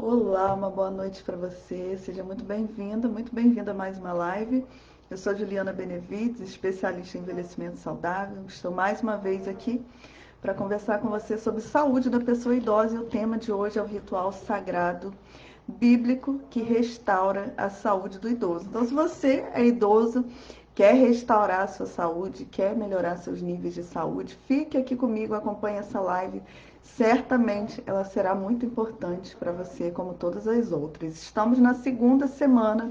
Olá, uma boa noite para você. Seja muito bem-vinda a mais uma live. Eu sou Juliana Benevides, especialista em envelhecimento saudável. Estou mais uma vez aqui para conversar com você sobre saúde da pessoa idosa e o tema de hoje é o ritual sagrado bíblico que restaura a saúde do idoso. Então, se você é idoso, quer restaurar a sua saúde, quer melhorar seus níveis de saúde, fique aqui comigo, acompanhe essa live. Certamente ela será muito importante para você, como todas as outras. Estamos na segunda semana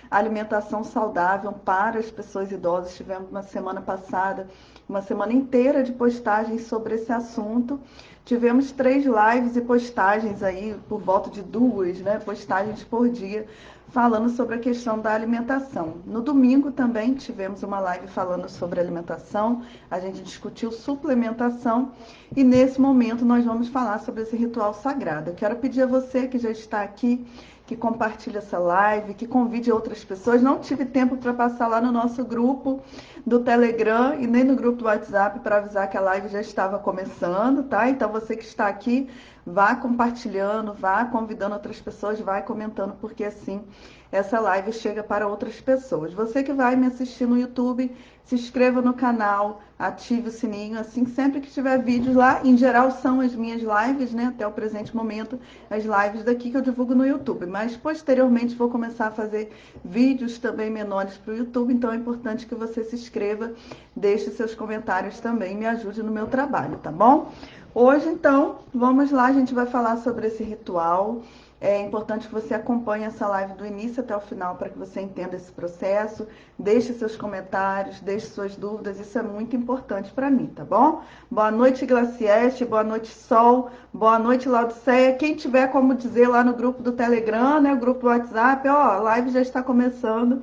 alimentação saudável para as pessoas idosas. Tivemos uma semana passada, uma semana inteira de postagens sobre esse assunto. Tivemos 3 lives e postagens aí, por volta de 2, né, postagens por dia, falando sobre a questão da alimentação. No domingo também tivemos uma live falando sobre alimentação, a gente discutiu suplementação e nesse momento nós vamos falar sobre esse ritual sagrado. Eu quero pedir a você que já está aqui, que compartilhe essa live, que convide outras pessoas. Não tive tempo para passar lá no nosso grupo do Telegram e nem no grupo do WhatsApp para avisar que a live já estava começando, tá? Então você que está aqui, vá compartilhando, vá convidando outras pessoas, vai comentando, porque assim essa live chega para outras pessoas. Você que vai me assistir no YouTube, se inscreva no canal, ative o sininho, assim sempre que tiver vídeos lá, em geral são as minhas lives, né, até o presente momento, as lives daqui que eu divulgo no YouTube, mas posteriormente vou começar a fazer vídeos também menores para o YouTube, então é importante que você se inscreva, deixe seus comentários também, me ajude no meu trabalho, tá bom? Hoje, então, vamos lá, a gente vai falar sobre esse ritual. É importante que você acompanhe essa live do início até o final para que você entenda esse processo. Deixe seus comentários, deixe suas dúvidas, isso é muito importante para mim, tá bom? Boa noite, Glacieste, boa noite, Sol, boa noite, Laodiceia. Quem tiver como dizer lá no grupo do Telegram, né, o grupo do WhatsApp, ó, a live já está começando.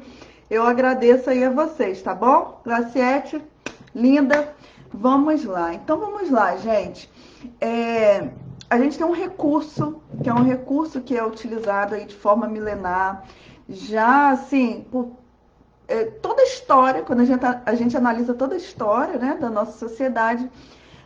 Eu agradeço aí a vocês, tá bom? Glaciete, linda, vamos lá. Então vamos lá, gente. A gente tem um recurso, que é utilizado aí de forma milenar, já assim, por toda a história, quando a gente analisa toda a história, né, da nossa sociedade,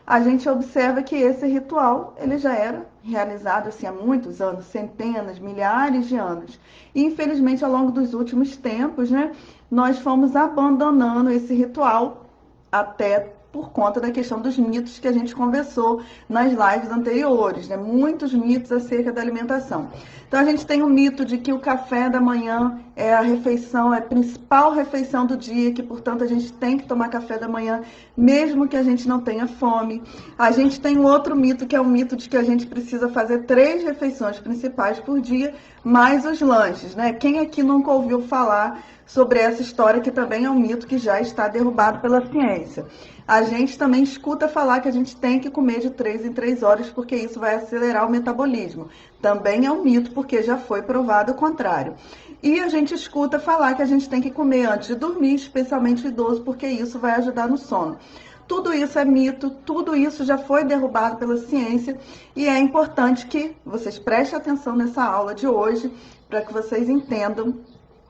a gente observa que esse ritual ele já era realizado assim, há muitos anos, centenas, milhares de anos. E infelizmente, ao longo dos últimos tempos, né, nós fomos abandonando esse ritual até por conta da questão dos mitos que a gente conversou nas lives anteriores, né? Muitos mitos acerca da alimentação. Então a gente tem o mito de que o café da manhã é a refeição, é a principal refeição do dia, que portanto a gente tem que tomar café da manhã, mesmo que a gente não tenha fome. A gente tem um outro mito, que é o mito de que a gente precisa fazer 3 refeições principais por dia, mais os lanches, né? Quem aqui nunca ouviu falar sobre essa história, que também é um mito que já está derrubado pela ciência? A gente também escuta falar que a gente tem que comer de 3 em 3 horas, porque isso vai acelerar o metabolismo. Também é um mito, porque já foi provado o contrário. E a gente escuta falar que a gente tem que comer antes de dormir, especialmente o idoso, porque isso vai ajudar no sono. Tudo isso é mito, tudo isso já foi derrubado pela ciência e é importante que vocês prestem atenção nessa aula de hoje para que vocês entendam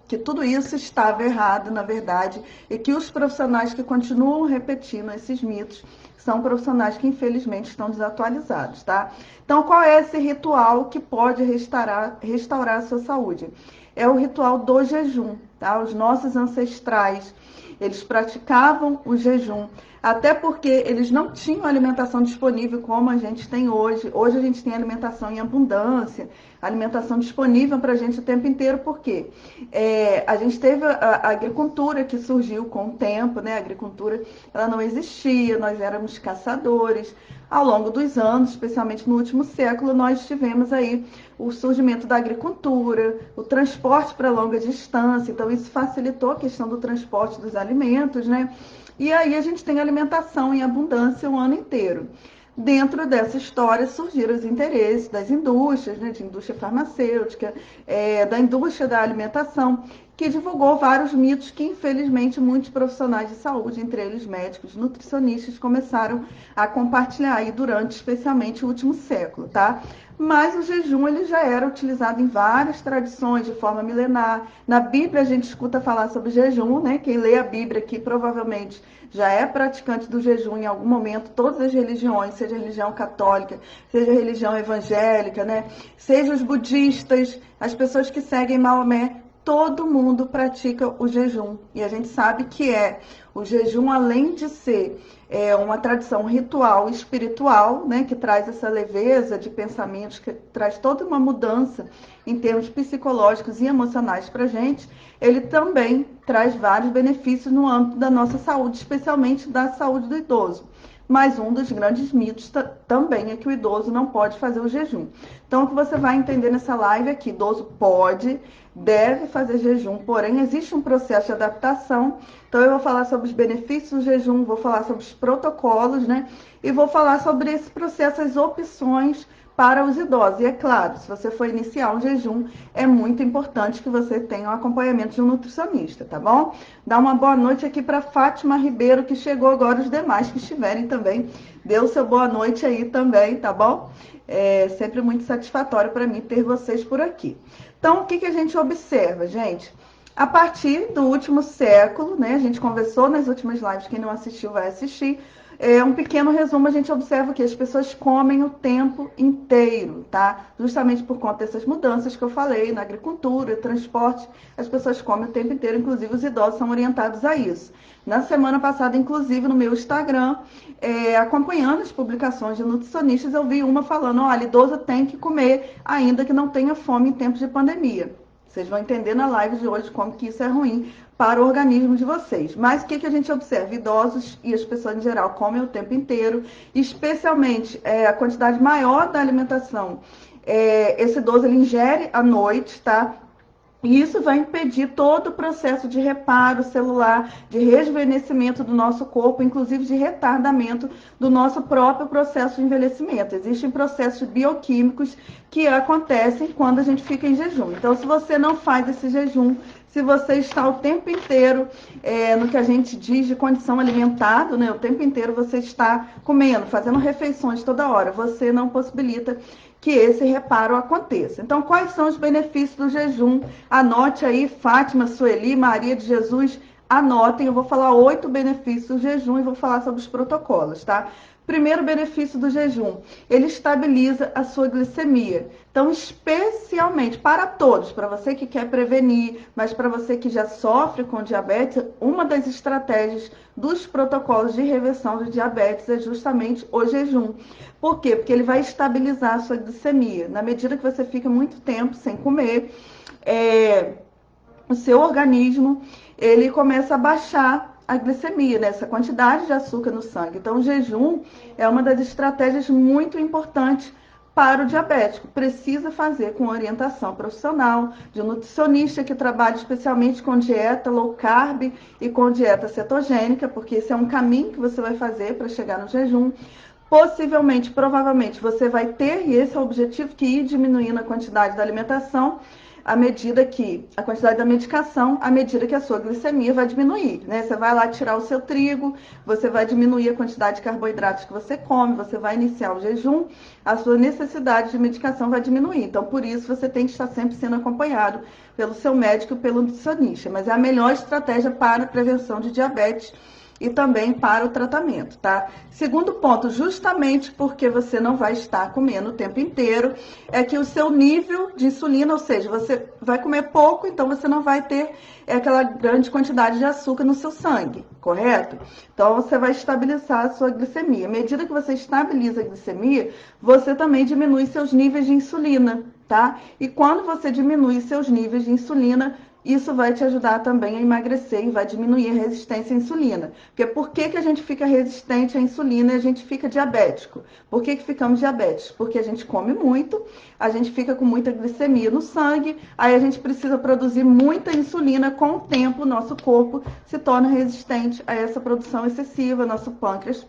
que tudo isso estava errado, na verdade, e que os profissionais que continuam repetindo esses mitos são profissionais que, infelizmente, estão desatualizados, tá? Então, qual é esse ritual que pode restaurar a sua saúde? É o ritual do jejum, tá? Os nossos ancestrais, eles praticavam o jejum, até porque eles não tinham alimentação disponível como a gente tem hoje. Hoje a gente tem alimentação em abundância, alimentação disponível para a gente o tempo inteiro, por quê? A gente teve a agricultura que surgiu com o tempo, né? A agricultura ela não existia, nós éramos caçadores. Ao longo dos anos, especialmente no último século, nós tivemos aí o surgimento da agricultura, o transporte para longa distância, então isso facilitou a questão do transporte dos alimentos, né? E aí a gente tem alimentação em abundância o ano inteiro. Dentro dessa história surgiram os interesses das indústrias, né, de indústria farmacêutica, da indústria da alimentação, que divulgou vários mitos que, infelizmente, muitos profissionais de saúde, entre eles médicos, nutricionistas, começaram a compartilhar aí durante, especialmente, o último século, tá? Mas o jejum ele já era utilizado em várias tradições de forma milenar. Na Bíblia a gente escuta falar sobre jejum, né? Quem lê a Bíblia aqui provavelmente já é praticante do jejum em algum momento. Todas as religiões, seja a religião católica, seja a religião evangélica, né? Seja os budistas, as pessoas que seguem Maomé, todo mundo pratica o jejum. E a gente sabe que o jejum, além de ser uma tradição ritual espiritual, né, que traz essa leveza de pensamentos, que traz toda uma mudança em termos psicológicos e emocionais para a gente, ele também traz vários benefícios no âmbito da nossa saúde, especialmente da saúde do idoso. Mas um dos grandes mitos também é que o idoso não pode fazer o jejum. Então, o que você vai entender nessa live é que idoso pode, deve fazer jejum, porém existe um processo de adaptação. Então, eu vou falar sobre os benefícios do jejum, vou falar sobre os protocolos, né? E vou falar sobre esse processo, as opções para os idosos. E é claro, se você for iniciar um jejum, é muito importante que você tenha um acompanhamento de um nutricionista, tá bom? Dá uma boa noite aqui para Fátima Ribeiro, que chegou agora, os demais que estiverem também. Dê o seu boa noite aí também, tá bom? É sempre muito satisfatório para mim ter vocês por aqui. Então, o que a gente observa, gente? A partir do último século, né? A gente conversou nas últimas lives, quem não assistiu vai assistir. Um pequeno resumo, a gente observa que as pessoas comem o tempo inteiro, tá? Justamente por conta dessas mudanças que eu falei, na agricultura, transporte, as pessoas comem o tempo inteiro, inclusive os idosos são orientados a isso. Na semana passada, inclusive, no meu Instagram, acompanhando as publicações de nutricionistas, eu vi uma falando, olha, idoso tem que comer, ainda que não tenha fome em tempos de pandemia. Vocês vão entender na live de hoje como que isso é ruim para o organismo de vocês. Mas o que a gente observa? Idosos e as pessoas em geral comem o tempo inteiro, especialmente a quantidade maior da alimentação. Esse idoso ele ingere à noite, tá? E isso vai impedir todo o processo de reparo celular, de rejuvenescimento do nosso corpo, inclusive de retardamento do nosso próprio processo de envelhecimento. Existem processos bioquímicos que acontecem quando a gente fica em jejum. Então, se você não faz esse jejum, se você está o tempo inteiro no que a gente diz de condição alimentada, né? O tempo inteiro você está comendo, fazendo refeições toda hora, você não possibilita que esse reparo aconteça. Então, quais são os benefícios do jejum? Anote aí, Fátima, Sueli, Maria de Jesus, anotem. Eu vou falar 8 benefícios do jejum e vou falar sobre os protocolos, tá? Primeiro benefício do jejum, ele estabiliza a sua glicemia. Então, especialmente para todos, para você que quer prevenir, mas para você que já sofre com diabetes, uma das estratégias dos protocolos de reversão do diabetes é justamente o jejum. Por quê? Porque ele vai estabilizar a sua glicemia. Na medida que você fica muito tempo sem comer, o seu organismo ele começa a baixar a glicemia, né? Essa quantidade de açúcar no sangue. Então, o jejum é uma das estratégias muito importantes para o diabético. Precisa fazer com orientação profissional, de um nutricionista que trabalha especialmente com dieta low carb e com dieta cetogênica, porque esse é um caminho que você vai fazer para chegar no jejum. Possivelmente, provavelmente, você vai ter, e esse é o objetivo, que ir diminuindo a quantidade da alimentação à medida que a quantidade da medicação, à medida que a sua glicemia vai diminuir, né? Você vai lá tirar o seu trigo, você vai diminuir a quantidade de carboidratos que você come, você vai iniciar o jejum, a sua necessidade de medicação vai diminuir. Então, por isso, você tem que estar sempre sendo acompanhado pelo seu médico e pelo nutricionista. Mas é a melhor estratégia para a prevenção de diabetes e também para o tratamento, tá? Segundo ponto, justamente porque você não vai estar comendo o tempo inteiro, é que o seu nível de insulina, ou seja, você vai comer pouco, então você não vai ter aquela grande quantidade de açúcar no seu sangue, correto? Então você vai estabilizar a sua glicemia. À medida que você estabiliza a glicemia, você também diminui seus níveis de insulina, tá? E quando você diminui seus níveis de insulina, isso vai te ajudar também a emagrecer e vai diminuir a resistência à insulina. Porque por que a gente fica resistente à insulina e a gente fica diabético? Por que ficamos diabéticos? Porque a gente come muito, a gente fica com muita glicemia no sangue, aí a gente precisa produzir muita insulina. Com o tempo, o nosso corpo se torna resistente a essa produção excessiva, nosso pâncreas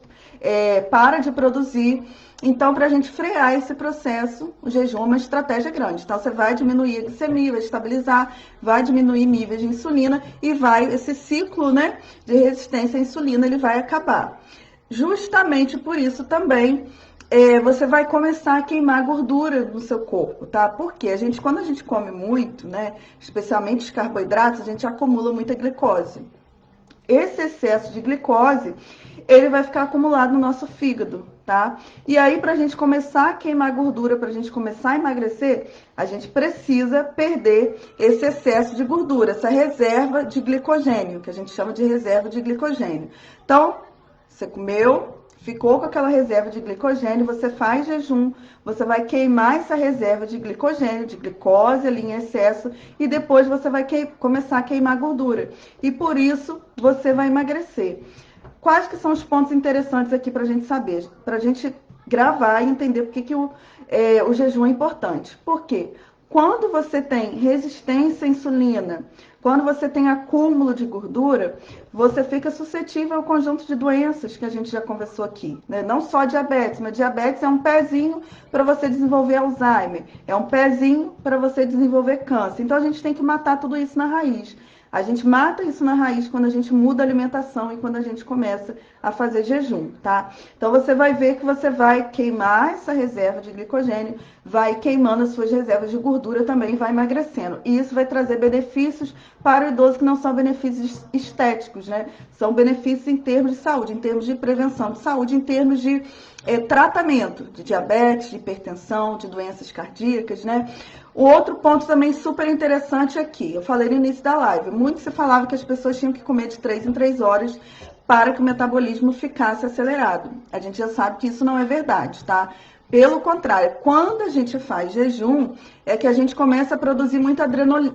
para de produzir. Então, para a gente frear esse processo, o jejum é uma estratégia grande. Então, você vai diminuir a glicemia, vai estabilizar, vai diminuir níveis de insulina e esse ciclo, né, de resistência à insulina, ele vai acabar. Justamente por isso também, você vai começar a queimar gordura no seu corpo, tá? Porque quando a gente come muito, né, especialmente os carboidratos, a gente acumula muita glicose. Esse excesso de glicose, ele vai ficar acumulado no nosso fígado, tá? E aí, pra gente começar a queimar gordura, pra gente começar a emagrecer, a gente precisa perder esse excesso de gordura, essa reserva de glicogênio, que a gente chama de reserva de glicogênio. Então, você comeu, ficou com aquela reserva de glicogênio, você faz jejum, você vai queimar essa reserva de glicogênio, de glicose ali em excesso, e depois você vai começar a queimar gordura. E por isso você vai emagrecer. Quais que são os pontos interessantes aqui para a gente saber, para a gente gravar e entender por que o jejum é importante? Por quê? Quando você tem resistência à insulina, quando você tem acúmulo de gordura, você fica suscetível ao conjunto de doenças que a gente já conversou aqui, né? Não só diabetes, mas diabetes é um pezinho para você desenvolver Alzheimer, é um pezinho para você desenvolver câncer. Então a gente tem que matar tudo isso na raiz. A gente mata isso na raiz quando a gente muda a alimentação e quando a gente começa a fazer jejum, tá? Então você vai ver que você vai queimar essa reserva de glicogênio, vai queimando as suas reservas de gordura também, vai emagrecendo. E isso vai trazer benefícios para o idoso que não são benefícios estéticos, né? São benefícios em termos de saúde, em termos de prevenção de saúde, em termos de tratamento de diabetes, de hipertensão, de doenças cardíacas, né? O outro ponto também super interessante aqui, eu falei no início da live, muito se falava que as pessoas tinham que comer de 3 em 3 horas para que o metabolismo ficasse acelerado. A gente já sabe que isso não é verdade, tá? Pelo contrário, quando a gente faz jejum, é que a gente começa a produzir muita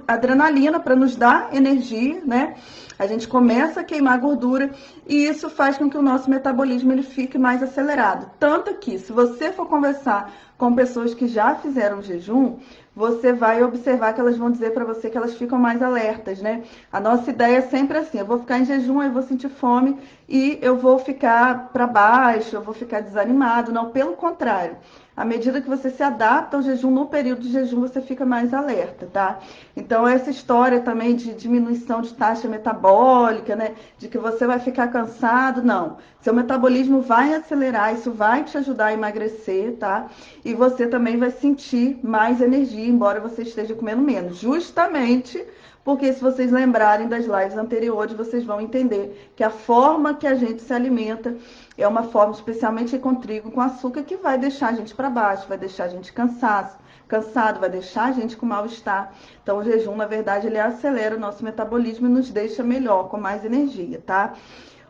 adrenalina para nos dar energia, né? A gente começa a queimar gordura e isso faz com que o nosso metabolismo ele fique mais acelerado. Tanto que, se você for conversar com pessoas que já fizeram jejum, você vai observar que elas vão dizer para você que elas ficam mais alertas, né? A nossa ideia é sempre assim, eu vou ficar em jejum, eu vou sentir fome e eu vou ficar para baixo, eu vou ficar desanimado. Não, pelo contrário. À medida que você se adapta ao jejum, no período de jejum, você fica mais alerta, tá? Então, essa história também de diminuição de taxa metabólica, né? De que você vai ficar cansado, não. Seu metabolismo vai acelerar, isso vai te ajudar a emagrecer, tá? E você também vai sentir mais energia, embora você esteja comendo menos. Justamente porque, se vocês lembrarem das lives anteriores, vocês vão entender que a forma que a gente se alimenta é uma forma, especialmente com trigo, com açúcar, que vai deixar a gente para baixo, vai deixar a gente cansado, vai deixar a gente com mal-estar. Então, o jejum, na verdade, ele acelera o nosso metabolismo e nos deixa melhor, com mais energia, tá?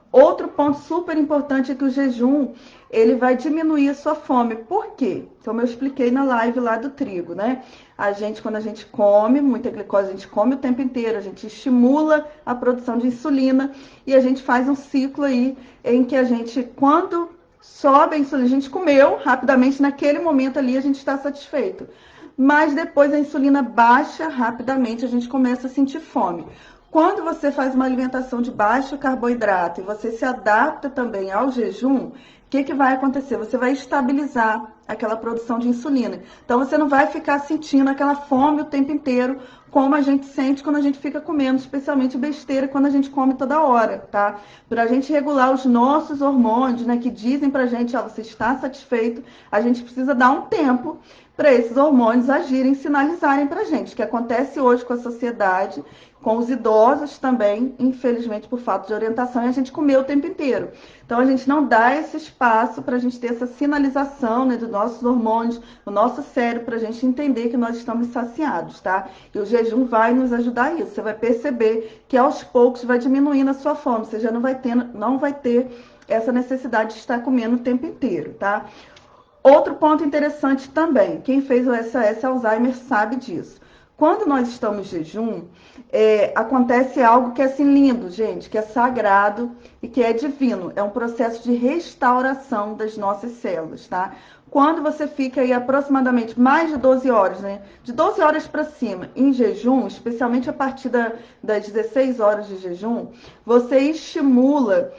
Outro ponto super importante é que o jejum, ele vai diminuir a sua fome. Por quê? Como eu expliquei na live lá do trigo, né? Quando a gente come muita glicose, a gente come o tempo inteiro, a gente estimula a produção de insulina e a gente faz um ciclo aí em que a gente, quando sobe a insulina, a gente comeu rapidamente, naquele momento ali a gente está satisfeito. Mas depois a insulina baixa rapidamente, a gente começa a sentir fome. Quando você faz uma alimentação de baixo carboidrato e você se adapta também ao jejum, o que vai acontecer? Você vai estabilizar aquela produção de insulina. Então, você não vai ficar sentindo aquela fome o tempo inteiro, como a gente sente quando a gente fica comendo, especialmente besteira, quando a gente come toda hora, tá? Para a gente regular os nossos hormônios, né, que dizem pra gente, ó, você está satisfeito, a gente precisa dar um tempo para esses hormônios agirem, sinalizarem pra gente, que acontece hoje com a sociedade, com os idosos também, infelizmente por falta de orientação, e a gente comeu o tempo inteiro. Então a gente não dá esse espaço para a gente ter essa sinalização, né, dos nossos hormônios, do nosso cérebro, para a gente entender que nós estamos saciados, tá? E o jejum vai nos ajudar a isso. Você vai perceber que aos poucos vai diminuindo a sua fome, você já não vai ter essa necessidade de estar comendo o tempo inteiro, tá? Outro ponto interessante também, quem fez o SOS Alzheimer sabe disso. Quando nós estamos em jejum, acontece algo que é assim lindo, gente, que é sagrado e que é divino. É um processo de restauração das nossas células, tá? quando você fica aí aproximadamente mais de 12 horas, né? De 12 horas para cima, em jejum, especialmente a partir das 16 horas de jejum, você estimula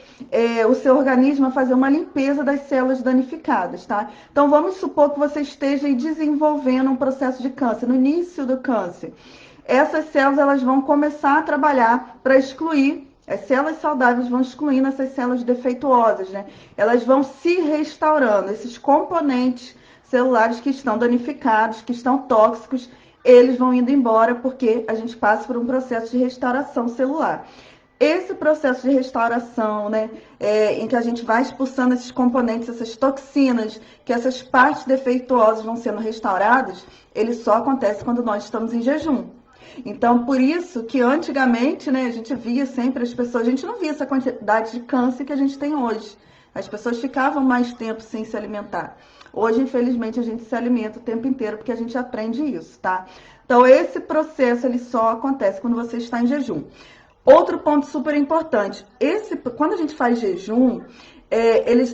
o seu organismo a fazer uma limpeza das células danificadas, tá? Então vamos supor que você esteja aí desenvolvendo um processo de câncer, no início do câncer. Essas células elas vão começar a trabalhar para excluir. As células saudáveis vão excluindo essas células defeituosas, né? Elas vão se restaurando. Esses componentes celulares que estão danificados, que estão tóxicos, eles vão indo embora porque a gente passa por um processo de restauração celular. Esse processo de restauração, né, em que a gente vai expulsando esses componentes, essas toxinas, que essas partes defeituosas vão sendo restauradas, ele só acontece quando nós estamos em jejum. Então, por isso que antigamente, né, a gente via sempre as pessoas, a gente não via essa quantidade de câncer que a gente tem hoje. As pessoas ficavam mais tempo sem se alimentar. Hoje, infelizmente, a gente se alimenta o tempo inteiro porque a gente aprende isso, tá? Então, esse processo ele só acontece quando você está em jejum. Outro ponto super importante, quando a gente faz jejum,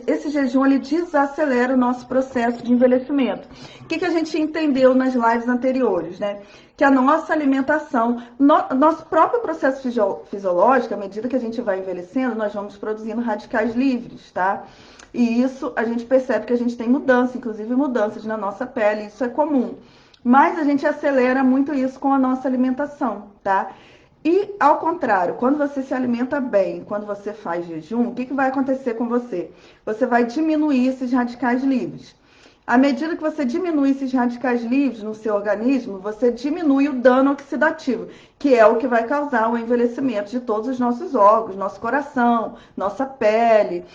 esse jejum ele desacelera o nosso processo de envelhecimento. O que a gente entendeu nas lives anteriores, né? Que a nossa alimentação, nosso próprio processo fisiológico, à medida que a gente vai envelhecendo, nós vamos produzindo radicais livres, tá? E isso a gente percebe que a gente tem mudança, inclusive mudanças na nossa pele, isso é comum. Mas a gente acelera muito isso com a nossa alimentação, tá? E, ao contrário, quando você se alimenta bem, quando você faz jejum, o que vai acontecer com você? Você vai diminuir esses radicais livres. À medida que você diminui esses radicais livres no seu organismo, você diminui o dano oxidativo, que é o que vai causar o envelhecimento de todos os nossos órgãos, nosso coração, nossa pele,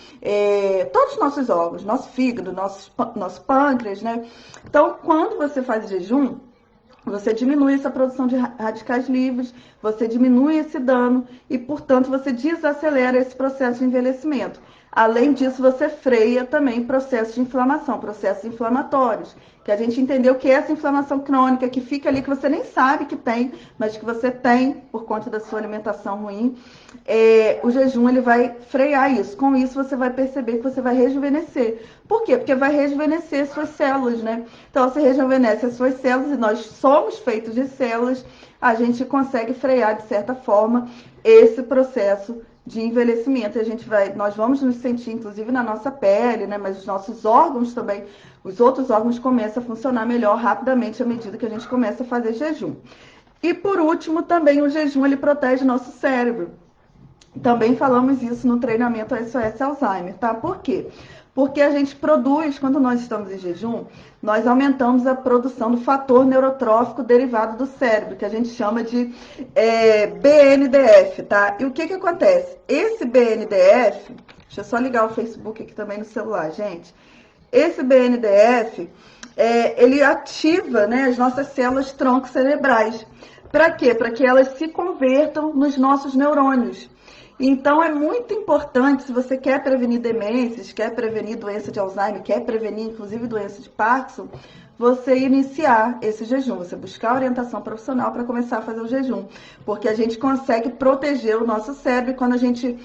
todos os nossos órgãos, nosso fígado, nosso pâncreas, né? Então, quando você faz jejum, você diminui essa produção de radicais livres, você diminui esse dano e, portanto, você desacelera esse processo de envelhecimento. Além disso, você freia também processos de inflamação, processos inflamatórios, que a gente entendeu que é essa inflamação crônica que fica ali, que você nem sabe que tem, mas que você tem por conta da sua alimentação ruim, o jejum ele vai frear isso. Com isso, você vai perceber que você vai rejuvenescer. Por quê? Porque vai rejuvenescer suas células, né? Então, você rejuvenesce as suas células e nós somos feitos de células, a gente consegue frear, de certa forma, esse processo de envelhecimento. Nós vamos nos sentir, inclusive, na nossa pele, né? Mas os nossos órgãos também, os outros órgãos começam a funcionar melhor rapidamente à medida que a gente começa a fazer jejum. E, por último, também o jejum, ele protege o nosso cérebro. Também falamos isso no treinamento SOS Alzheimer, tá? Por quê? Porque a gente produz, quando nós estamos em jejum, nós aumentamos a produção do fator neurotrófico derivado do cérebro, que a gente chama de BNDF, tá? E o que acontece? Esse BNDF, deixa eu só ligar o Facebook aqui também no celular, gente. Esse BNDF, ele ativa, né, as nossas células tronco cerebrais. Para quê? Para que elas se convertam nos nossos neurônios. Então, é muito importante, se você quer prevenir demências, quer prevenir doença de Alzheimer, quer prevenir, inclusive, doença de Parkinson, você iniciar esse jejum, você buscar orientação profissional para começar a fazer o jejum. Porque a gente consegue proteger o nosso cérebro e quando a gente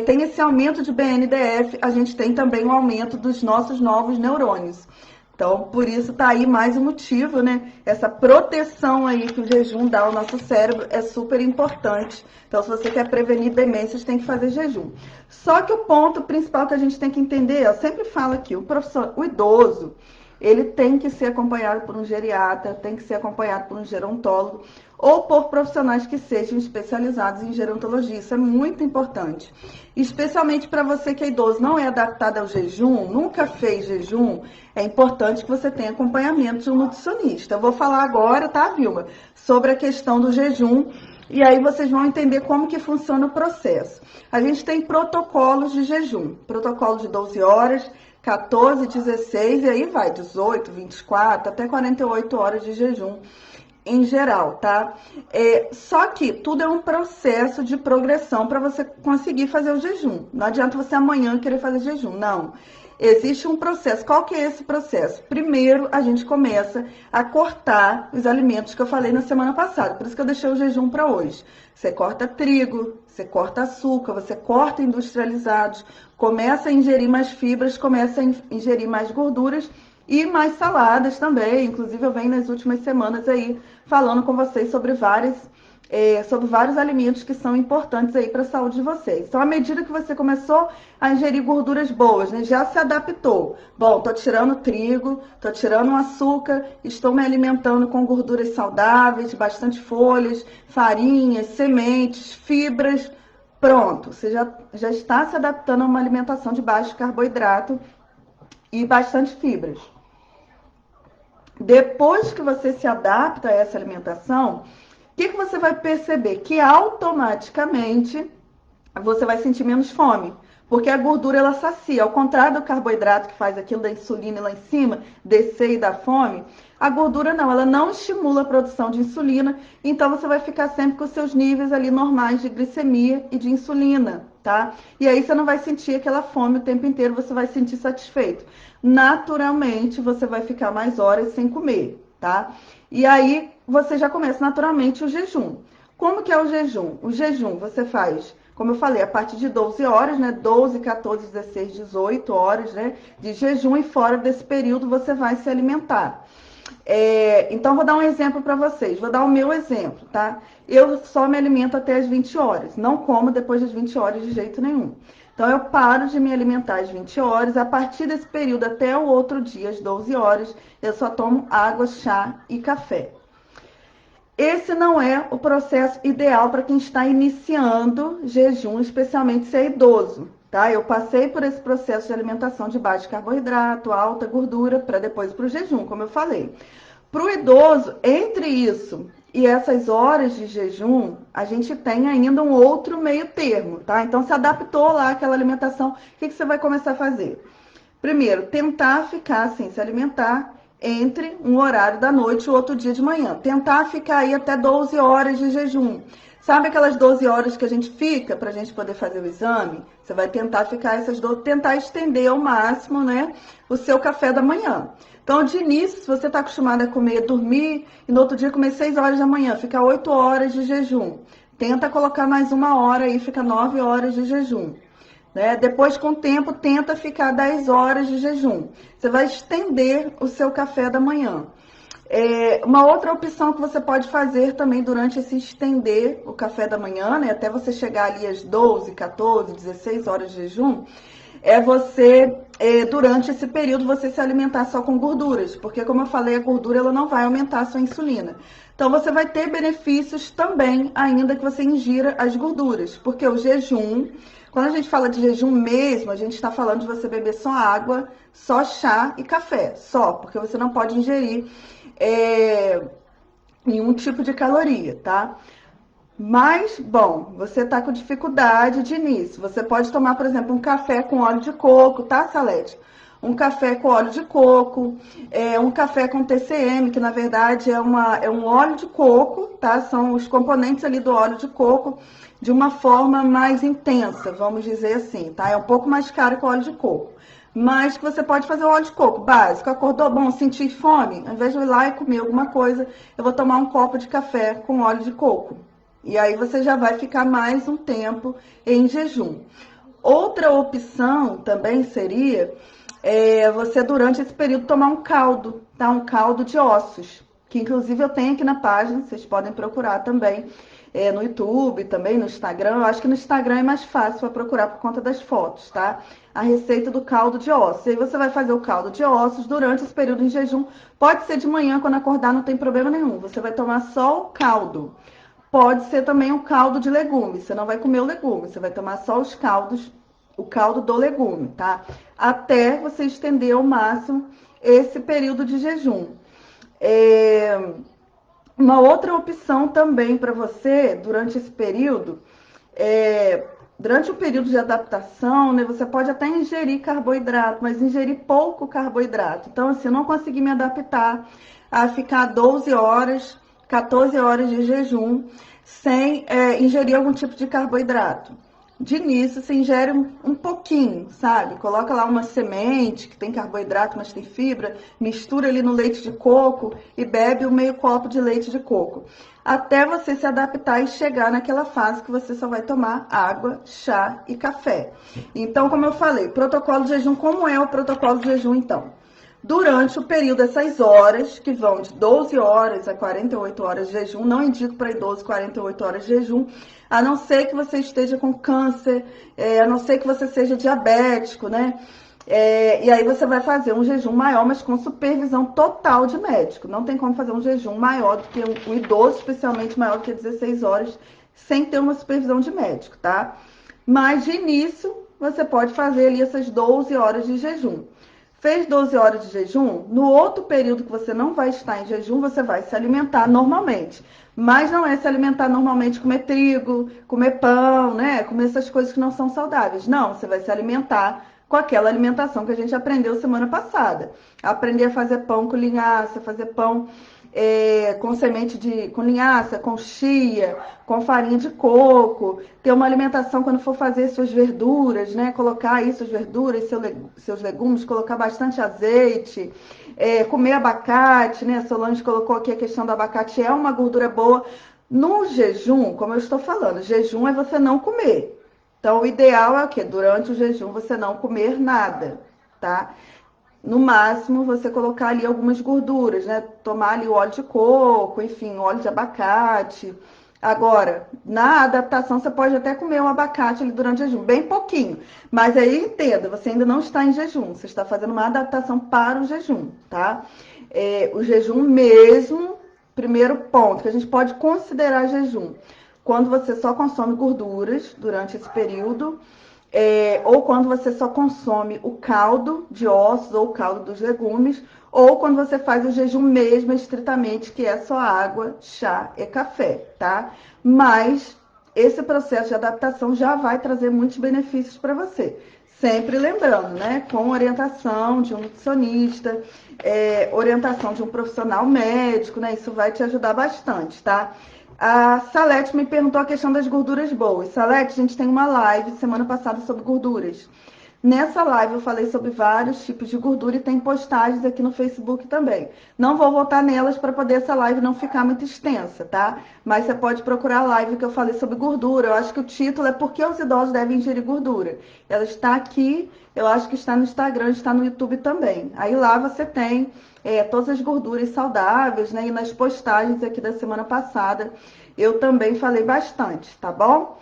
tem esse aumento de BNDF, a gente tem também o aumento dos nossos novos neurônios. Então, por isso tá aí mais um motivo, né? Essa proteção aí que o jejum dá ao nosso cérebro é super importante. Então, se você quer prevenir demências, tem que fazer jejum. Só que o ponto principal que a gente tem que entender, eu sempre falo aqui, o idoso, ele tem que ser acompanhado por um geriatra, tem que ser acompanhado por um gerontólogo ou por profissionais que sejam especializados em gerontologia. Isso é muito importante. Especialmente para você que é idoso, não é adaptado ao jejum, nunca fez jejum, é importante que você tenha acompanhamento de um nutricionista. Eu vou falar agora, tá, Vilma, sobre a questão do jejum e aí vocês vão entender como que funciona o processo. A gente tem protocolos de jejum, protocolo de 12 horas, 14, 16 e aí vai 18, 24 até 48 horas de jejum em geral, tá? Só que tudo é um processo de progressão para você conseguir fazer o jejum. Não adianta você amanhã querer fazer jejum, não. Existe um processo. Qual que é esse processo? Primeiro, a gente começa a cortar os alimentos que eu falei na semana passada. Por isso que eu deixei o jejum para hoje. Você corta trigo, você corta açúcar, você corta industrializados, começa a ingerir mais fibras, começa a ingerir mais gorduras E mais saladas também, inclusive eu venho nas últimas semanas aí falando com vocês sobre vários alimentos que são importantes aí para a saúde de vocês. Então, à medida que você começou a ingerir gorduras boas, né, já se adaptou. Bom, tô tirando trigo, tô tirando açúcar, estou me alimentando com gorduras saudáveis, bastante folhas, farinhas, sementes, fibras. Pronto, você já está se adaptando a uma alimentação de baixo carboidrato e bastante fibras. Depois que você se adapta a essa alimentação, o que você vai perceber? Que automaticamente você vai sentir menos fome. Porque a gordura, ela sacia. Ao contrário do carboidrato que faz aquilo da insulina lá em cima, descer e dar fome, a gordura não, ela não estimula a produção de insulina, então você vai ficar sempre com os seus níveis ali normais de glicemia e de insulina, tá? E aí você não vai sentir aquela fome o tempo inteiro, você vai se sentir satisfeito. Naturalmente, você vai ficar mais horas sem comer, tá? E aí você já começa naturalmente o jejum. Como que é o jejum? O jejum você faz, como eu falei, a partir de 12 horas, né? 12, 14, 16, 18 horas, né? De jejum, e fora desse período você vai se alimentar. Então, vou dar um exemplo para vocês. Vou dar o meu exemplo, tá? Eu só me alimento até as 20 horas. Não como depois das 20 horas de jeito nenhum. Então, eu paro de me alimentar às 20 horas. A partir desse período até o outro dia, às 12 horas, eu só tomo água, chá e café. Esse não é o processo ideal para quem está iniciando jejum, especialmente se é idoso, tá? Eu passei por esse processo de alimentação de baixo carboidrato, alta gordura, para depois para o jejum, como eu falei. Para o idoso, entre isso e essas horas de jejum, a gente tem ainda um outro meio termo, tá? Então, se adaptou lá aquela alimentação, o que você vai começar a fazer? Primeiro, tentar ficar assim, se alimentar entre um horário da noite e o outro dia de manhã. Tentar ficar aí até 12 horas de jejum. Sabe aquelas 12 horas que a gente fica para a gente poder fazer o exame? Você vai tentar ficar essas 12, tentar estender ao máximo, né, o seu café da manhã. Então, de início, se você está acostumado a comer, dormir, e no outro dia comer 6 horas da manhã, fica 8 horas de jejum. Tenta colocar mais uma hora aí, fica 9 horas de jejum. Depois, com o tempo, tenta ficar 10 horas de jejum. Você vai estender o seu café da manhã. Uma outra opção que você pode fazer também durante esse estender o café da manhã, né, até você chegar ali às 12, 14, 16 horas de jejum, é você, durante esse período, você se alimentar só com gorduras. Porque, como eu falei, a gordura ela não vai aumentar a sua insulina. Então, você vai ter benefícios também, ainda que você ingira as gorduras. Porque o jejum... Quando a gente fala de jejum mesmo, a gente está falando de você beber só água, só chá e café, só, porque você não pode ingerir nenhum tipo de caloria, tá? Mas, bom, você tá com dificuldade de início. Você pode tomar, por exemplo, um café com óleo de coco, tá, Salete? Um café com óleo de coco, um café com TCM, que na verdade é um óleo de coco, tá? São os componentes ali do óleo de coco de uma forma mais intensa, vamos dizer assim, tá? É um pouco mais caro que o óleo de coco. Mas que você pode fazer o óleo de coco básico. Acordou, bom, sentir fome? Ao invés de eu ir lá e comer alguma coisa, eu vou tomar um copo de café com óleo de coco. E aí você já vai ficar mais um tempo em jejum. Outra opção também seria você, durante esse período, tomar um caldo, tá? Um caldo de ossos, que inclusive eu tenho aqui na página, vocês podem procurar também, no YouTube, também no Instagram. Eu acho que no Instagram é mais fácil para procurar por conta das fotos, tá? A receita do caldo de ossos. E aí você vai fazer o caldo de ossos durante esse período em jejum. Pode ser de manhã, quando acordar, não tem problema nenhum. Você vai tomar só o caldo. Pode ser também um caldo de legumes. Você não vai comer o legume, você vai tomar só os caldos, o caldo do legume, tá? Até você estender ao máximo esse período de jejum. Uma outra opção também para você, durante esse período, durante o período de adaptação, né, você pode até ingerir carboidrato, mas ingerir pouco carboidrato. Então, assim, eu não consegui me adaptar a ficar 12 horas, 14 horas de jejum sem ingerir algum tipo de carboidrato. De início, você ingere um pouquinho, sabe? Coloca lá uma semente que tem carboidrato, mas tem fibra, mistura ali no leite de coco e bebe um meio copo de leite de coco. Até você se adaptar e chegar naquela fase que você só vai tomar água, chá e café. Então, como eu falei, protocolo de jejum, como é o protocolo de jejum, então? durante o período, essas horas, que vão de 12 horas a 48 horas de jejum. Não indico para idoso 48 horas de jejum, a não ser que você esteja com câncer, a não ser que você seja diabético, né? E aí você vai fazer um jejum maior, mas com supervisão total de médico. Não tem como fazer um jejum maior do que um idoso, especialmente maior do que 16 horas, sem ter uma supervisão de médico, tá? Mas de início, você pode fazer ali essas 12 horas de jejum. Fez 12 horas de jejum, no outro período que você não vai estar em jejum, você vai se alimentar normalmente. Mas não é se alimentar normalmente, comer trigo, comer pão, né? Comer essas coisas que não são saudáveis. Não, você vai se alimentar com aquela alimentação que a gente aprendeu semana passada. Aprender a fazer pão com linhaça, fazer pão com com linhaça, com chia, com farinha de coco, ter uma alimentação quando for fazer suas verduras, né? Colocar aí suas verduras, seus legumes, colocar bastante azeite, comer abacate, né? A Solange colocou aqui a questão do abacate, é uma gordura boa. No jejum, como eu estou falando, jejum é você não comer. Então, o ideal é o quê? Durante o jejum, você não comer nada, tá? No máximo, você colocar ali algumas gorduras, né? Tomar ali o óleo de coco, enfim, óleo de abacate. Agora, na adaptação, você pode até comer um abacate ali durante o jejum, bem pouquinho. Mas aí, entenda, você ainda não está em jejum, você está fazendo uma adaptação para o jejum, tá? O jejum mesmo, primeiro ponto, que a gente pode considerar jejum. Quando você só consome gorduras durante esse período, ou quando você só consome o caldo de ossos ou o caldo dos legumes, ou quando você faz o jejum mesmo, estritamente, que é só água, chá e café, tá? Mas esse processo de adaptação já vai trazer muitos benefícios para você. Sempre lembrando, né? Com orientação de um nutricionista, orientação de um profissional médico, né? Isso vai te ajudar bastante, tá? A Salete me perguntou a questão das gorduras boas. Salete, a gente tem uma live semana passada sobre gorduras. Nessa live eu falei sobre vários tipos de gordura e tem postagens aqui no Facebook também. Não vou voltar nelas para poder essa live não ficar muito extensa, tá? Mas você pode procurar a live que eu falei sobre gordura. Eu acho que o título é Por que os idosos devem ingerir gordura. Ela está aqui, eu acho que está no Instagram, está no YouTube também. Aí lá você tem todas as gorduras saudáveis, né? E nas postagens aqui da semana passada eu também falei bastante, tá bom?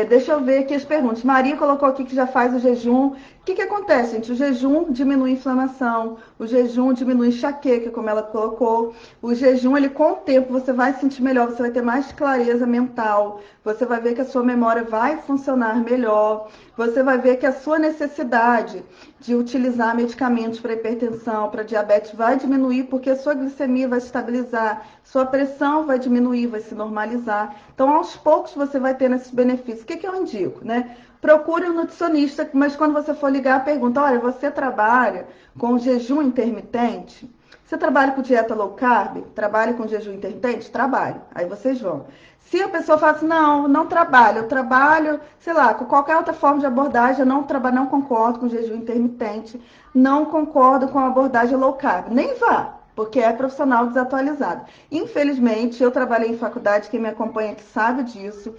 Deixa eu ver aqui as perguntas. Maria colocou aqui que já faz o jejum. O que acontece, gente? O jejum diminui a inflamação, o jejum diminui enxaqueca, como ela colocou. O jejum, ele com o tempo, você vai se sentir melhor, você vai ter mais clareza mental, você vai ver que a sua memória vai funcionar melhor, você vai ver que a sua necessidade de utilizar medicamentos para hipertensão, para diabetes, vai diminuir, porque a sua glicemia vai se estabilizar, sua pressão vai diminuir, vai se normalizar. Então, aos poucos, você vai ter esses benefícios. O que eu indico, né? Procure um nutricionista, mas quando você for ligar, pergunta, olha, você trabalha com jejum intermitente? Você trabalha com dieta low carb? Trabalha com jejum intermitente? Trabalho. Aí vocês vão. Se a pessoa fala assim, não trabalho, eu trabalho, sei lá, com qualquer outra forma de abordagem, eu não concordo com jejum intermitente, não concordo com a abordagem low carb, nem vá, porque é profissional desatualizado. Infelizmente, eu trabalhei em faculdade, quem me acompanha aqui sabe disso,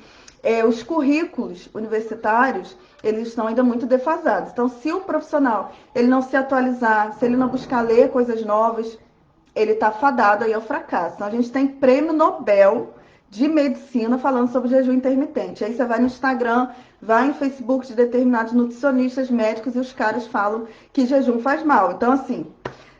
os currículos universitários, eles estão ainda muito defasados. Então, se o profissional ele não se atualizar, se ele não buscar ler coisas novas, ele está fadado aí ao fracasso. Então, a gente tem prêmio Nobel de medicina falando sobre jejum intermitente. Aí você vai no Instagram, vai no Facebook de determinados nutricionistas, médicos, e os caras falam que jejum faz mal. Então, assim,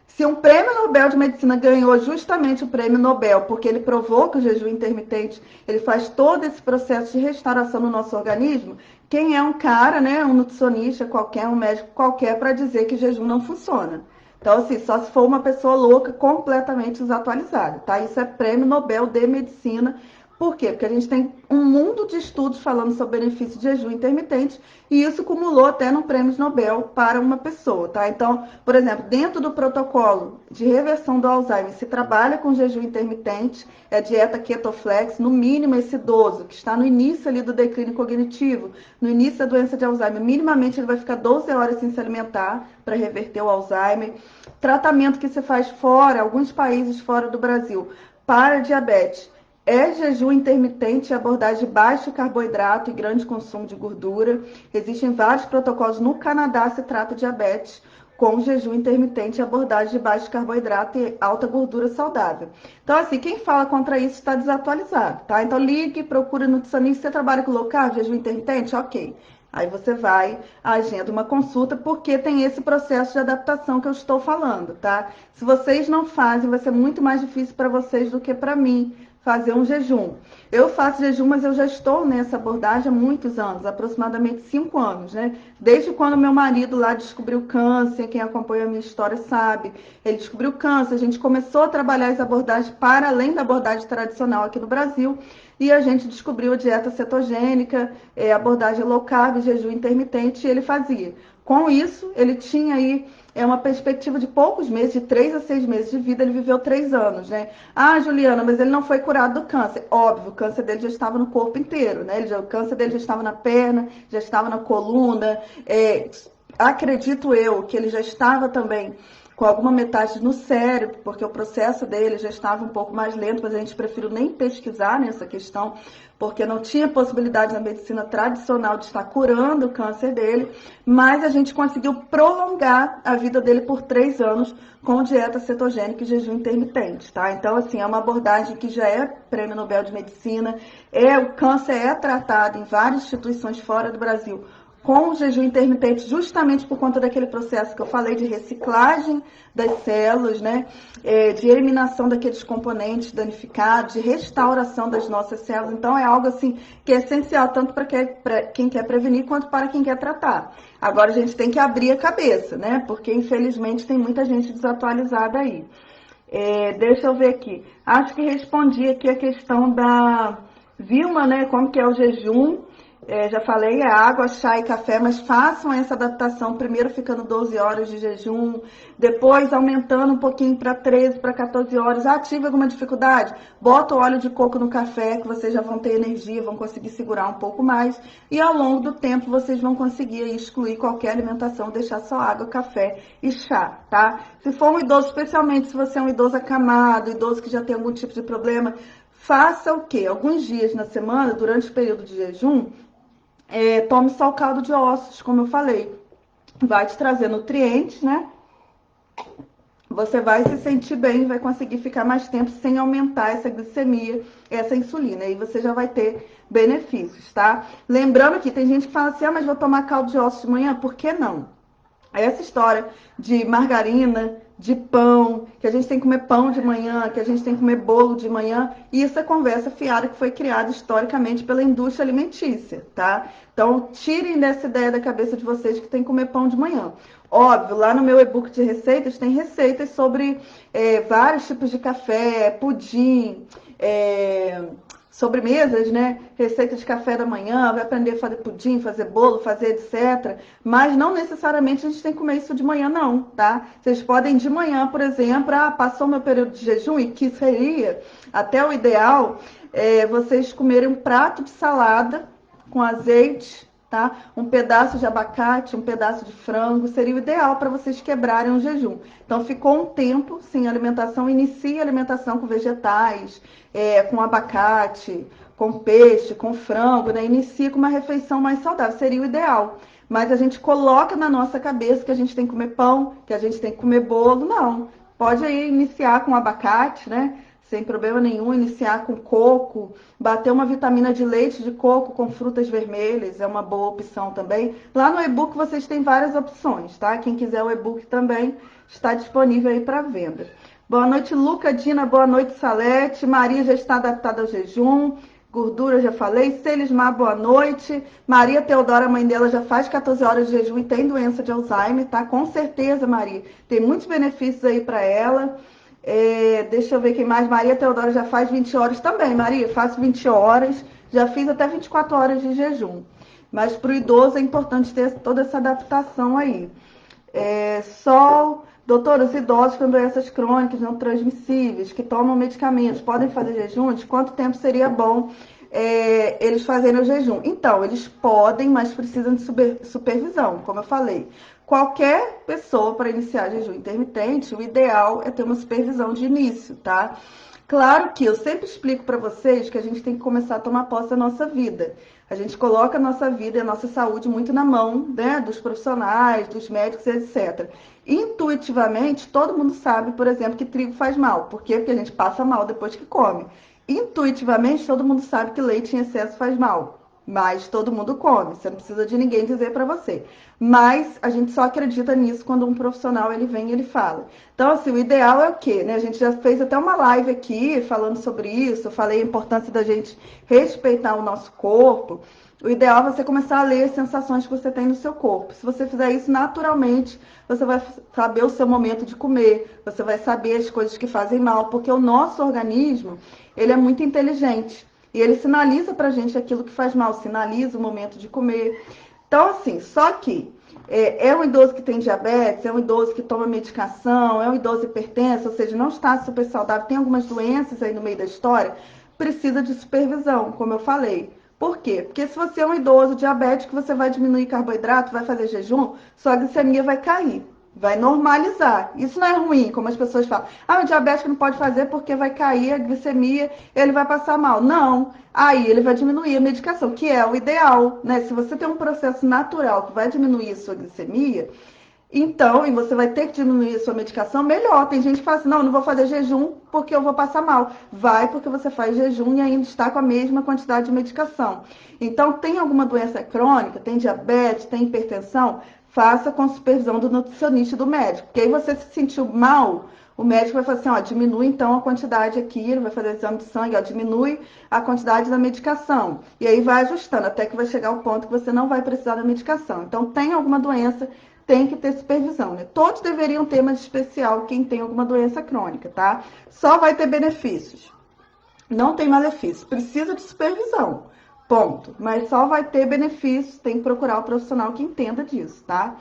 se um prêmio Nobel de Medicina ganhou justamente o prêmio Nobel porque ele provou que o jejum intermitente ele faz todo esse processo de restauração no nosso organismo, quem é um cara, né, um nutricionista qualquer, um médico qualquer, para dizer que jejum não funciona? Então, assim, só se for uma pessoa louca, completamente desatualizada, tá? Isso é prêmio Nobel de Medicina. Por quê? Porque a gente tem um mundo de estudos falando sobre benefício de jejum intermitente e isso acumulou até no prêmio Nobel para uma pessoa, tá? Então, por exemplo, dentro do protocolo de reversão do Alzheimer, se trabalha com jejum intermitente, é dieta ketoflex, no mínimo esse idoso, que está no início ali do declínio cognitivo, no início da doença de Alzheimer, minimamente ele vai ficar 12 horas sem se alimentar para reverter o Alzheimer. Tratamento que se faz fora, alguns países fora do Brasil, para diabetes, jejum intermitente e abordagem de baixo carboidrato e grande consumo de gordura. Existem vários protocolos. No Canadá se trata diabetes. com jejum intermitente e abordagem de baixo carboidrato e alta gordura saudável. Então, assim, quem fala contra isso está desatualizado, tá? Então, ligue, procure nutricionista. Você trabalha com low carb, jejum intermitente? Ok. Aí você vai, agenda uma consulta, porque tem esse processo de adaptação que eu estou falando, tá? Se vocês não fazem, vai ser muito mais difícil para vocês do que para mim fazer um jejum. Eu faço jejum, mas eu já estou nessa abordagem há muitos anos, aproximadamente 5 anos, né? Desde quando meu marido lá descobriu câncer, quem acompanha a minha história sabe, ele descobriu câncer, a gente começou a trabalhar as abordagens para além da abordagem tradicional aqui no Brasil, e a gente descobriu a dieta cetogênica, abordagem low carb, jejum intermitente, e ele fazia. Com isso, ele tinha aí uma perspectiva de poucos meses, de 3 a 6 meses de vida, ele viveu 3 anos, né? Ah, Juliana, mas ele não foi curado do câncer. Óbvio, o câncer dele já estava no corpo inteiro, né? O câncer dele já estava na perna, já estava na coluna. Acredito eu que ele já estava também com alguma metástase no cérebro, porque o processo dele já estava um pouco mais lento, mas a gente prefere nem pesquisar nessa questão, porque não tinha possibilidade na medicina tradicional de estar curando o câncer dele, mas a gente conseguiu prolongar a vida dele por 3 anos com dieta cetogênica e jejum intermitente, tá? Então, assim, é uma abordagem que já é Prêmio Nobel de Medicina, o câncer é tratado em várias instituições fora do Brasil com o jejum intermitente, justamente por conta daquele processo que eu falei de reciclagem das células, né? De eliminação daqueles componentes danificados, de restauração das nossas células. Então, é algo assim que é essencial, tanto para quem quer prevenir, quanto para quem quer tratar. Agora, a gente tem que abrir a cabeça, né? Porque, infelizmente, tem muita gente desatualizada aí. Deixa eu ver aqui. Acho que respondi aqui a questão da Vilma, né? Como que é o jejum. Já falei, é água, chá e café, mas façam essa adaptação, primeiro ficando 12 horas de jejum, depois aumentando um pouquinho para 13, para 14 horas. Tive alguma dificuldade? Bota o óleo de coco no café, que vocês já vão ter energia, vão conseguir segurar um pouco mais, e ao longo do tempo vocês vão conseguir excluir qualquer alimentação, deixar só água, café e chá, tá? Se for um idoso, especialmente se você é um idoso acamado, idoso que já tem algum tipo de problema, faça o quê? Alguns dias na semana, durante o período de jejum, tome só o caldo de ossos, como eu falei. Vai te trazer nutrientes, né? Você vai se sentir bem, vai conseguir ficar mais tempo sem aumentar essa glicemia, essa insulina. Aí você já vai ter benefícios, tá? Lembrando que tem gente que fala assim, mas vou tomar caldo de ossos de manhã, por que não? Essa história de margarina, de pão, que a gente tem que comer pão de manhã, que a gente tem que comer bolo de manhã, isso é conversa fiada que foi criada historicamente pela indústria alimentícia, tá? Então, tirem dessa ideia da cabeça de vocês que tem que comer pão de manhã. Óbvio, lá no meu e-book de receitas, tem receitas sobre vários tipos de café, pudim, sobremesas, né? Receita de café da manhã, vai aprender a fazer pudim, fazer bolo, fazer etc. Mas não necessariamente a gente tem que comer isso de manhã, não, tá? Vocês podem de manhã, por exemplo, passou meu período de jejum, e que seria até o ideal, vocês comerem um prato de salada com azeite, tá? Um pedaço de abacate, um pedaço de frango, seria o ideal para vocês quebrarem o jejum. Então, ficou um tempo sem alimentação, inicie a alimentação com vegetais, com abacate, com peixe, com frango, né? Inicie com uma refeição mais saudável, seria o ideal. Mas a gente coloca na nossa cabeça que a gente tem que comer pão, que a gente tem que comer bolo, não. Pode aí iniciar com abacate, né? Sem problema nenhum, iniciar com coco, bater uma vitamina de leite de coco com frutas vermelhas, é uma boa opção também. Lá no e-book vocês têm várias opções, tá? Quem quiser o e-book também está disponível aí para venda. Boa noite, Luca, Dina, boa noite, Salete. Maria já está adaptada ao jejum. Gordura, já falei. Celismar, boa noite. Maria Teodora, a mãe dela, já faz 14 horas de jejum e tem doença de Alzheimer, tá? Com certeza, Maria. Tem muitos benefícios aí para ela. Deixa eu ver quem mais. Maria Teodora já faz 20 horas também. Maria, faço 20 horas. Já fiz até 24 horas de jejum. Mas para o idoso é importante ter toda essa adaptação aí. Doutora, os idosos com doenças crônicas não transmissíveis, que tomam medicamentos, podem fazer jejum? De quanto tempo seria bom eles fazerem o jejum? Então, eles podem, mas precisam de supervisão, como eu falei. Qualquer pessoa para iniciar jejum intermitente, o ideal é ter uma supervisão de início, tá? Claro que eu sempre explico para vocês que a gente tem que começar a tomar posse da nossa vida. A gente coloca a nossa vida e a nossa saúde muito na mão, né, dos profissionais, dos médicos, etc. Intuitivamente, todo mundo sabe, por exemplo, que trigo faz mal. Por quê? Porque a gente passa mal depois que come. Intuitivamente, todo mundo sabe que leite em excesso faz mal. Mas todo mundo come, você não precisa de ninguém dizer para você. Mas a gente só acredita nisso quando um profissional ele vem e ele fala. Então, assim, o ideal é o quê? Né? A gente já fez até uma live aqui falando sobre isso, eu falei a importância da gente respeitar o nosso corpo. O ideal é você começar a ler as sensações que você tem no seu corpo. Se você fizer isso naturalmente, você vai saber o seu momento de comer, você vai saber as coisas que fazem mal, porque o nosso organismo, ele é muito inteligente. E ele sinaliza pra gente aquilo que faz mal, sinaliza o momento de comer. Então, assim, só que é um idoso que tem diabetes, é um idoso que toma medicação, é um idoso hipertenso, ou seja, não está super saudável, tem algumas doenças aí no meio da história, precisa de supervisão, como eu falei. Por quê? Porque se você é um idoso diabético, você vai diminuir carboidrato, vai fazer jejum, sua glicemia vai cair. Vai normalizar. Isso não é ruim, como as pessoas falam. Ah, o diabético não pode fazer porque vai cair a glicemia, ele vai passar mal. Não. Aí ele vai diminuir a medicação, que é o ideal, né? Se você tem um processo natural que vai diminuir a sua glicemia, então, e você vai ter que diminuir a sua medicação, melhor. Tem gente que fala assim, não vou fazer jejum porque eu vou passar mal. Vai porque você faz jejum e ainda está com a mesma quantidade de medicação. Então, tem alguma doença crônica, tem diabetes, tem hipertensão, faça com supervisão do nutricionista e do médico. Porque aí você se sentiu mal, o médico vai falar assim, ó, diminui então a quantidade aqui, ele vai fazer exame de sangue, ó, diminui a quantidade da medicação. E aí vai ajustando, até que vai chegar ao ponto que você não vai precisar da medicação. Então, tem alguma doença, tem que ter supervisão, né? Todos deveriam ter, mas especial quem tem alguma doença crônica, tá? Só vai ter benefícios. Não tem malefício. Precisa de supervisão. Ponto. Mas só vai ter benefícios. Tem que procurar o profissional que entenda disso, tá?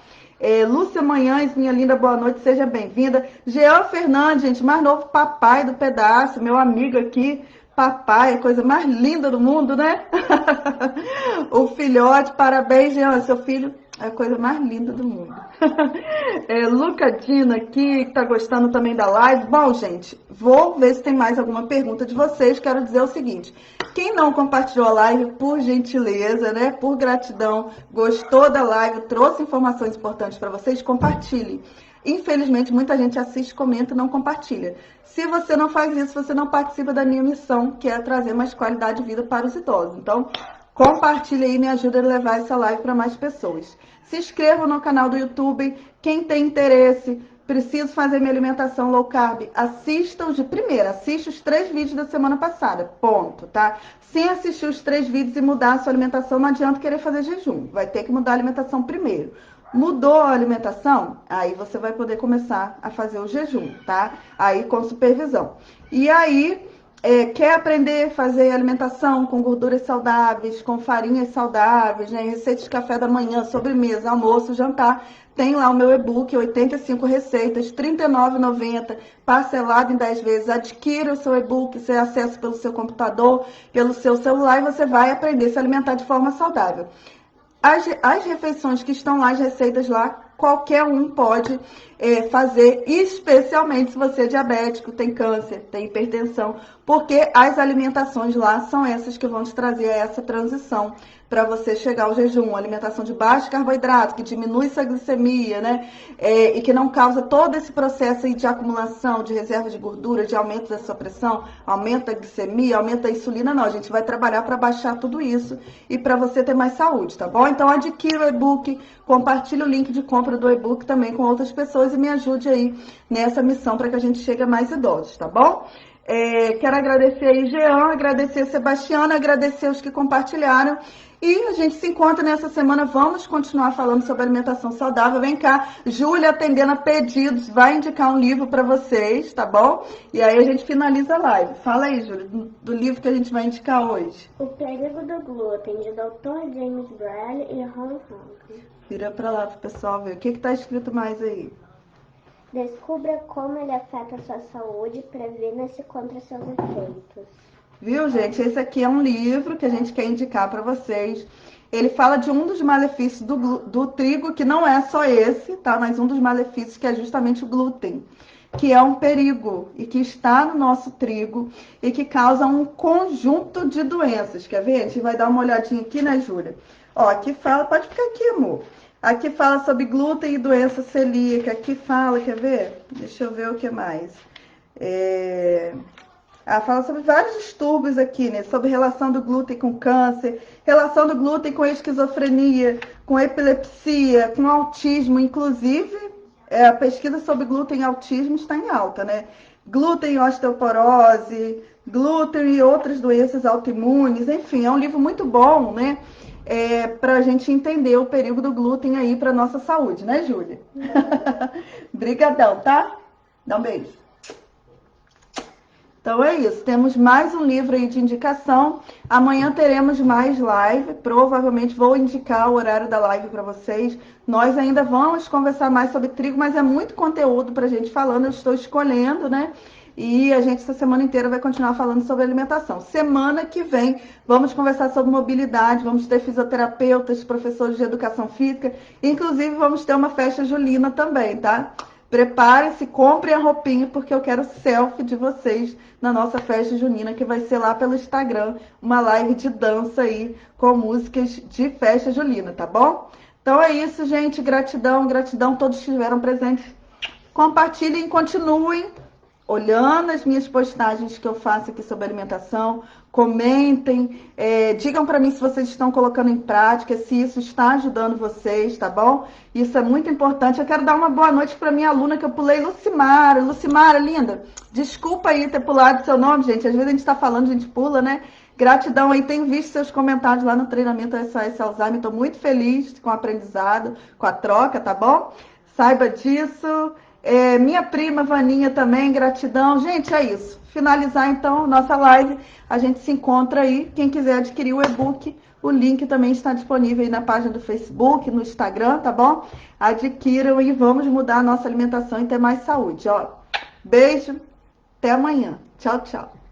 Lúcia Manhães, minha linda, boa noite, seja bem-vinda. Jean Fernandes, gente, mais novo papai do pedaço, meu amigo aqui. Papai, a coisa mais linda do mundo, né? O filhote, parabéns, Jean, seu filho é a coisa mais linda do mundo. Luca Dina aqui, que tá gostando também da live. Bom, gente, vou ver se tem mais alguma pergunta de vocês. Quero dizer o seguinte, quem não compartilhou a live, por gentileza, né, por gratidão, gostou da live, trouxe informações importantes para vocês, compartilhe. Infelizmente, muita gente assiste, comenta e não compartilha. Se você não faz isso, você não participa da minha missão, que é trazer mais qualidade de vida para os idosos. Então, compartilha aí e me ajuda a levar essa live para mais pessoas. Se inscreva no canal do YouTube. Quem tem interesse, preciso fazer minha alimentação low carb, assista os de primeira, assista os 3 vídeos da semana passada, ponto, tá? Sem assistir os 3 vídeos e mudar a sua alimentação, não adianta querer fazer jejum, vai ter que mudar a alimentação primeiro. Mudou a alimentação? Aí você vai poder começar a fazer o jejum, tá? Aí com supervisão. E aí, quer aprender a fazer alimentação com gorduras saudáveis, com farinhas saudáveis, né? Receitas de café da manhã, sobremesa, almoço, jantar. Tem lá o meu e-book, 85 receitas, R$ 39,90, parcelado em 10 vezes. Adquira o seu e-book, você acessa pelo seu computador, pelo seu celular e você vai aprender a se alimentar de forma saudável. As refeições que estão lá, as receitas lá, qualquer um pode fazer, especialmente se você é diabético, tem câncer, tem hipertensão, porque as alimentações lá são essas que vão te trazer essa transição para você chegar ao jejum, uma alimentação de baixo carboidrato, que diminui sua glicemia, né? E que não causa todo esse processo aí de acumulação, de reserva de gordura, de aumento da sua pressão, aumenta a glicemia, aumenta a insulina, não. A gente vai trabalhar para baixar tudo isso e para você ter mais saúde, tá bom? Então adquira o e-book, compartilhe o link de compra do e-book também com outras pessoas e me ajude aí nessa missão para que a gente chegue a mais idosos, tá bom? Quero agradecer aí, Jean, agradecer a Sebastiana, agradecer os que compartilharam. E a gente se encontra nessa semana, vamos continuar falando sobre alimentação saudável. Vem cá, Júlia atendendo a pedidos, vai indicar um livro para vocês, tá bom? E aí a gente finaliza a live. Fala aí, Júlia, do livro que a gente vai indicar hoje. O Perigo do Glúten, de Dr. James Braille e Ron Hank. Vira para lá pro pessoal ver. O que está escrito mais aí? Descubra como ele afeta a sua saúde e previna-se contra seus efeitos. Viu, gente? Esse aqui é um livro que a gente quer indicar para vocês. Ele fala de um dos malefícios do trigo, que não é só esse, tá? Mas um dos malefícios que é justamente o glúten. que é um perigo e que está no nosso trigo e que causa um conjunto de doenças. Quer ver? A gente vai dar uma olhadinha aqui, né, Júlia? Ó, aqui fala, pode ficar aqui, amor. Aqui fala sobre glúten e doença celíaca. Aqui fala, quer ver? Deixa eu ver o que mais. Fala sobre vários distúrbios aqui, né? Sobre relação do glúten com câncer, relação do glúten com esquizofrenia, com epilepsia, com autismo. Inclusive, a pesquisa sobre glúten e autismo está em alta, né? Glúten e osteoporose, glúten e outras doenças autoimunes. Enfim, é um livro muito bom, né? Para a gente entender o perigo do glúten aí para nossa saúde, né, Júlia? Brigadão, tá? Dá um beijo. Então é isso, temos mais um livro aí de indicação. Amanhã teremos mais live, provavelmente vou indicar o horário da live para vocês. Nós ainda vamos conversar mais sobre trigo, mas é muito conteúdo para a gente falando, eu estou escolhendo, né? E a gente essa semana inteira vai continuar falando sobre alimentação. Semana que vem vamos conversar sobre mobilidade, vamos ter fisioterapeutas, professores de educação física, inclusive vamos ter uma festa julina também, tá? Prepare-se, compre a roupinha, porque eu quero selfie de vocês na nossa festa junina, que vai ser lá pelo Instagram, uma live de dança aí, com músicas de festa julina, tá bom? Então é isso, gente. Gratidão, gratidão. Todos que estiveram presentes. Compartilhem, continuem olhando as minhas postagens que eu faço aqui sobre alimentação, comentem, digam para mim se vocês estão colocando em prática, se isso está ajudando vocês, tá bom? Isso é muito importante. Eu quero dar uma boa noite para minha aluna que eu pulei, Lucimara. Lucimara, linda, desculpa aí ter pulado seu nome, gente. Às vezes a gente está falando, a gente pula, né? Gratidão aí, tenho visto seus comentários lá no treinamento SOS Alzheimer. Estou muito feliz com o aprendizado, com a troca, tá bom? Saiba disso. Minha prima Vaninha também, gratidão. Gente, é isso. Finalizar então nossa live. A gente se encontra aí. Quem quiser adquirir o e-book, o link também está disponível aí na página do Facebook, no Instagram, tá bom? Adquiram e vamos mudar a nossa alimentação e ter mais saúde, ó. Beijo, até amanhã. Tchau, tchau.